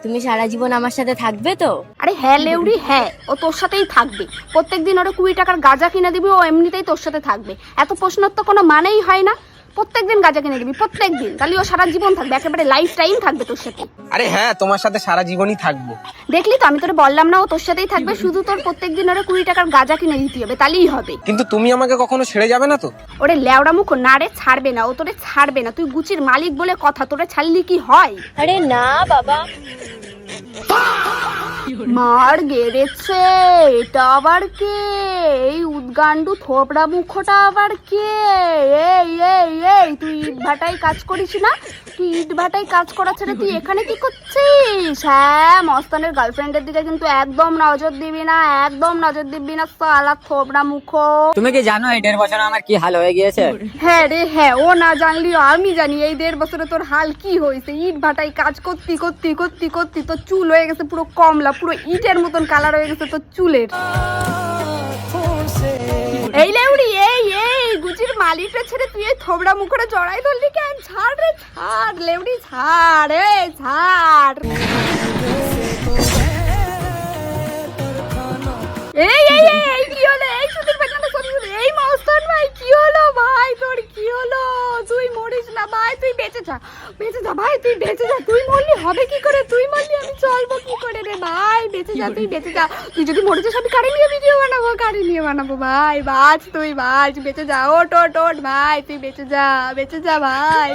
তুমি সারা জীবন আমার সাথে থাকবে তো? আরে হ্যাঁ লেউরি, হ্যাঁ, ও তোর সাথেই থাকবে। প্রত্যেকদিন ওরা 20 টাকার গাঁজা কিনে দিবি, ও এমনিতেই তোর সাথে থাকবে। এত প্রশ্নের তো কোনো মানেই হয় না। প্রত্যেকদিন গাঁজা কিনে দিবি, প্রত্যেকদিন, তাহলে ও সারা জীবন থাকবে, একেবারে লাইফ টাইম থাকবে তোর সাথে। আরে হ্যাঁ, তোমার সাথে সারা জীবনই থাকবো। দেখলি তো, আমি তোরে বললাম না ও তোর সাথেই থাকবে, শুধু তোর প্রত্যেকদিন ওরা 20 টাকার গাঁজা কিনে দিতে হবে, তাহলেই হবে। কিন্তু তুমি আমাকে কখনো ছেড়ে যাবে না তো? ওরে লেওড়া মুখ, না রে, ছাড়বে না, ও তোরে ছাড়বে না। তুই গুচির মালিক বলে কথা, তোরে ছাড়লি কি হয়? আরে না বাবা। মার গেড়েছে, এটা আবার কে? এই উদ্গান্ডু থোবড়া মুখটা আবার কে? এই এই এই, তুই ইট ভাটায় কাজ করিস না? তুই ইট ভাটায় কাজ করা ছেড়ে তুই এখানে কি করছিস? হ্যাঁ, মস্তানের গার্লফ্রেন্ডের দিকে কিন্তু একদম নজর দিবি না, একদম নজর দিবি না, সালা থোবড়া মুখ। তুমি কি জানো এই 1.5 বছর আমার কি হাল হয়ে গিয়েছে? হ্যাঁ রে হ্যাঁ, ও না জানলিও আমি জানি এই 1.5 বছরে তোর হাল কি হয়েছে। ইট ভাটায় কাজ করতি করতি করতি করতি তোর চুল হয়ে গেছে পুরো কমলা, পুরো ইটের মতন কালার হয়ে গেছে তোর চুলের। এই লেউড়ি, এই এই গুচির মালিকটা ছেড়ে তুই এই থোবড়া মুখটা জড়াই ধরলি কেন? ছাড় রে ছাড়, লেউড়ি ছাড়, এ ছাড়। এই এই এই এই কি হলো? এই সুন্দর পেছনে সরি, এই মস্তান ভাই কি হলো ভাই? তোর কি হলো? তুই মরিস না ভাই, তুই বেঁচে যা, বেঁচে যা ভাই, তুই বেঁচে যা। তুই মরলি হবে কি করে? তুই মরলি আমি চলবো কি করে রে ভাই? বেঁচে যা, তুই বেঁচে যা। তুই যদি মরে যাস আমি কারে নিয়ে ভিডিও বানাবো, কারে নিয়ে বানাবো ভাই? বাঁচ তুই, বাঁচ, বেঁচে যা, ওট ওট ওট ভাই, তুই বেঁচে যা, বেঁচে যা ভাই।